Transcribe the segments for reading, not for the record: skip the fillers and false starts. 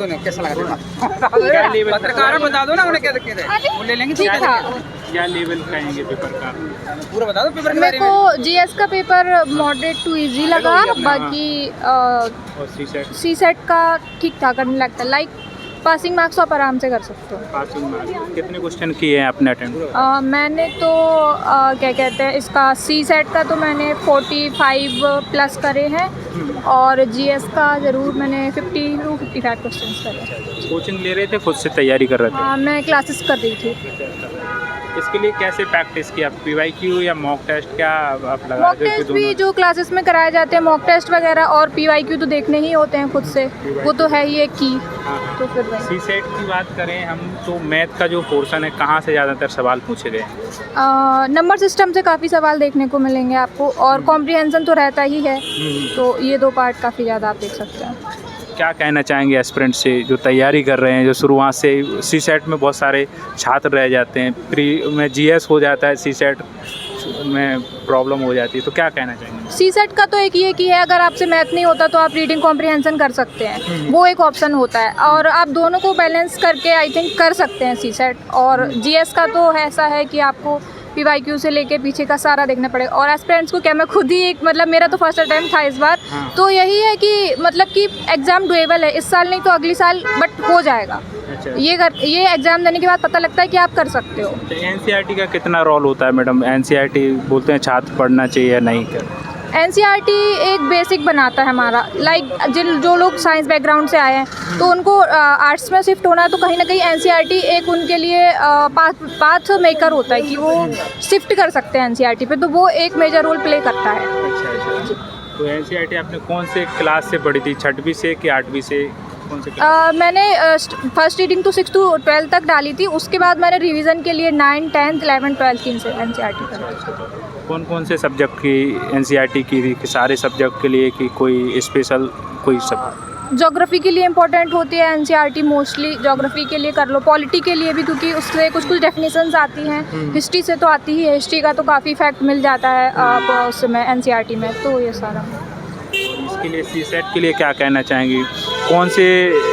दो ना, कैसा लगा पेपर? पत्रकार बता दो ना उन्हें क्या दिक्कत है, वो ले लेंगे। ठीक था। क्या लेवल कहेंगे पेपर का? पूरा बता दो पेपर के मेरे बारे में। को जीएस का पेपर मॉडरेट टू इजी लगा, बाकी और सी सेट का ठीक ठाक करने लगता है। लाइक पासिंग मार्क्स आप आराम से कर सकते हो। पासिंग मार्क्स कितने क्वेश्चन किए हैं आपने अटेम्प्ट? मैंने तो क्या कहते हैं इसका सी सेट का तो मैंने 45 प्लस करे हैं, और जीएस का ज़रूर मैंने 50 to 55 क्वेश्चन करे। कोचिंग ले रहे थे, खुद से तैयारी कर रहे थे? मैं क्लासेस कर रही थी। इसके लिए कैसे प्रैक्टिस किया? पीवाईक्यू या मॉक टेस्ट, क्या आप लगा मॉक टेस्ट भी जो क्लासेस में कराए जाते हैं, मॉक टेस्ट वगैरह, और पीवाईक्यू तो देखने ही होते हैं खुद से, वो तो है ही एक की। तो फिर वही सी सेट की बात करें हम तो मैथ का जो पोर्शन है, कहाँ से ज़्यादातर सवाल पूछे गए? नंबर सिस्टम से काफ़ी सवाल देखने को मिलेंगे आपको, और कॉम्प्रिहेंशन तो रहता ही है, तो ये दो पार्ट काफ़ी ज़्यादा आप देख सकते हैं। क्या कहना चाहेंगे एस्पिरेंट से जो तैयारी कर रहे हैं, जो शुरुआत से सी सेट में बहुत सारे छात्र रह जाते हैं, प्री में जीएस हो जाता है, सी सेट में प्रॉब्लम हो जाती है, तो क्या कहना चाहेंगे? सी सेट का तो एक ये कि है, अगर आपसे मैथ नहीं होता तो आप रीडिंग कॉम्प्रिहेंशन कर सकते हैं, वो एक ऑप्शन होता है, और आप दोनों को बैलेंस करके आई थिंक कर सकते हैं सी सेट। और जीएस का तो ऐसा है कि आपको पीवाईक्यू से लेके पीछे का सारा देखना पड़ेगा। और एस्पिरेंट्स को क्या, मैं खुद ही एक मतलब मेरा तो फर्स्ट अटेम्प्ट था इस बार, तो यही है कि मतलब कि एग्ज़ाम डुएबल है, इस साल नहीं तो अगली साल, बट हो जाएगा। अच्छा। ये एग्ज़ाम देने के बाद पता लगता है कि आप कर सकते हो। तो एनसीईआरटी का कितना रोल होता है मैडम? एनसीईआरटी बोलते हैं छात्र पढ़ना चाहिए या नहीं कर? एनसीईआरटी एक बेसिक बनाता है हमारा, लाइक जो लोग साइंस बैकग्राउंड से आए हैं तो उनको आर्ट्स में शिफ्ट होना है, तो कहीं ना कहीं एनसीईआरटी एक उनके लिए पाथ मेकर होता है कि वो शिफ्ट कर सकते हैं एनसीईआरटी पे, तो वो एक मेजर रोल प्ले करता है। अच्छा। तो एनसीईआरटी आपने कौन से क्लास से पढ़ी थी, 6वीं से कि 8वीं से? कौन से मैंने फर्स्ट रीडिंग तो 6 to 12 तक डाली थी, उसके बाद मैंने रिवीजन के लिए 9, 10, 11, 12 की एनसीईआरटी पढ़ी। कौन से सब्जेक्ट की एनसीईआरटी की थी? कि सारे सब्जेक्ट के लिए कि कोई स्पेशल कोई सब्जेक्ट? ज्योग्राफी के लिए इंपॉर्टेंट होती है एनसीईआरटी, मोस्टली ज्योग्राफी के लिए कर लो, पॉलिटी के लिए भी, क्योंकि उससे कुछ डेफिनेशंस आती हैं, हिस्ट्री से तो आती ही है, हिस्ट्री का तो काफ़ी फैक्ट मिल जाता है आप उसमें एनसीईआरटी में, तो ये सारा। इसके लिए सी सेट के लिए क्या कहना चाहेंगी? कौन से,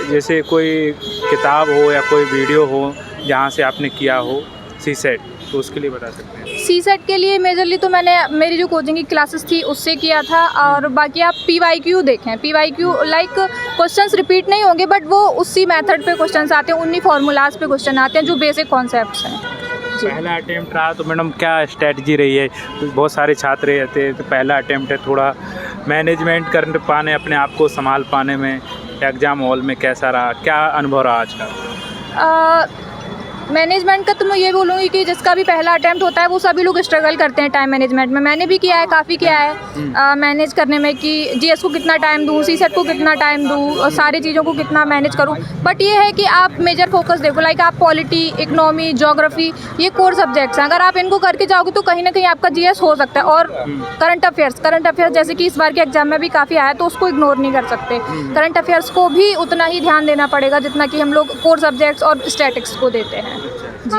जैसे कोई किताब हो या कोई वीडियो हो जहाँ से आपने किया हो सी सेट, तो उसके लिए बता सकते हैं? सी सेट के लिए मेजरली तो मैंने मेरी जो कोचिंग की क्लासेस थी उससे किया था, और बाकी आप पीवाईक्यू देखें, पीवाईक्यू लाइक क्वेश्चंस रिपीट नहीं होंगे, बट वो उसी मेथड पे क्वेश्चंस आते हैं, उन्हीं फार्मूलाज पे क्वेश्चन आते हैं जो बेसिक कॉन्सेप्ट्स हैं। पहला अटेम्प्ट रहा तो मैडम क्या स्ट्रेटजी रही है? बहुत सारे छात्र रहते हैं, तो पहला अटेम्प्ट है, थोड़ा मैनेजमेंट कर पाने, अपने आप को संभाल पाने में एग्ज़ाम हॉल में कैसा रहा, क्या अनुभव रहा आज का? मैनेजमेंट का तो मैं ये बोलूँगी कि जिसका भी पहला अटेम्प्ट होता है वो सभी लोग स्ट्रगल करते हैं टाइम मैनेजमेंट में। मैंने भी किया है, काफ़ी किया है मैनेज करने में, कि जीएस को कितना टाइम दूँ, सी सेट को कितना टाइम दूँ, और सारी चीज़ों को कितना मैनेज करूँ। बट ये है कि आप मेजर फोकस देखो, लाइक आप पॉलिटी, इकोनॉमी, ज्योग्राफी, ये कोर सब्जेक्ट्स हैं, अगर आप इनको करके जाओगे तो कहीं ना कहीं आपका जीएस हो सकता है। और करंट अफेयर्स जैसे कि इस बार के एग्जाम में भी काफ़ी आया, तो उसको इग्नोर नहीं कर सकते। करंट अफेयर्स को भी उतना ही ध्यान देना पड़ेगा जितना कि हम लोग कोर सब्जेक्ट्स और स्टैटिक्स को देते हैं। जी।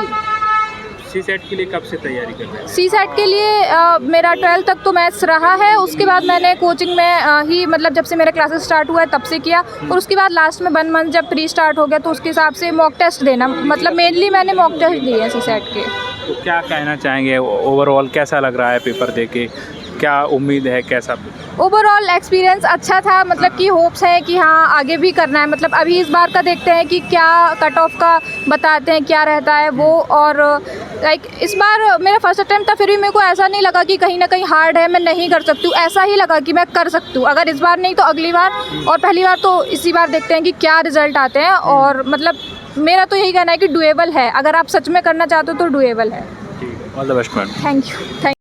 सी सेट के लिए कब से तैयारी कर रहे हैं? सी सेट के लिए मेरा 12 तक तो मैथ्स रहा है, उसके बाद मैंने कोचिंग में ही मतलब जब से मेरा क्लासेस स्टार्ट हुआ है तब से किया, और उसके बाद लास्ट में 1 मंथ जब प्री स्टार्ट हो गया तो उसके हिसाब से मॉक टेस्ट देना, मतलब मेनली मैंने मॉक टेस्ट दिए हैं सी सेट के। तो क्या कहना चाहेंगे, ओवरऑल कैसा लग रहा है पेपर दे के? क्या उम्मीद है, कैसा? ओवरऑल एक्सपीरियंस अच्छा था, मतलब कि होप्स है कि हाँ आगे भी करना है, मतलब अभी इस बार का देखते हैं कि क्या कट ऑफ का बताते हैं क्या रहता है वो। और लाइक इस बार मेरा फर्स्ट अटेम्प्ट था, फिर भी मेरे को ऐसा नहीं लगा कि कहीं ना कहीं हार्ड है, मैं नहीं कर सकती हूँ, ऐसा ही लगा कि मैं कर सकती हूँ, अगर इस बार नहीं तो अगली बार, और पहली बार तो इसी बार देखते हैं कि क्या रिजल्ट आते हैं। और मतलब मेरा तो यही कहना है कि डुएबल है, अगर आप सच में करना चाहते हो तो डुएबल है। All the best ma'am. Thank you.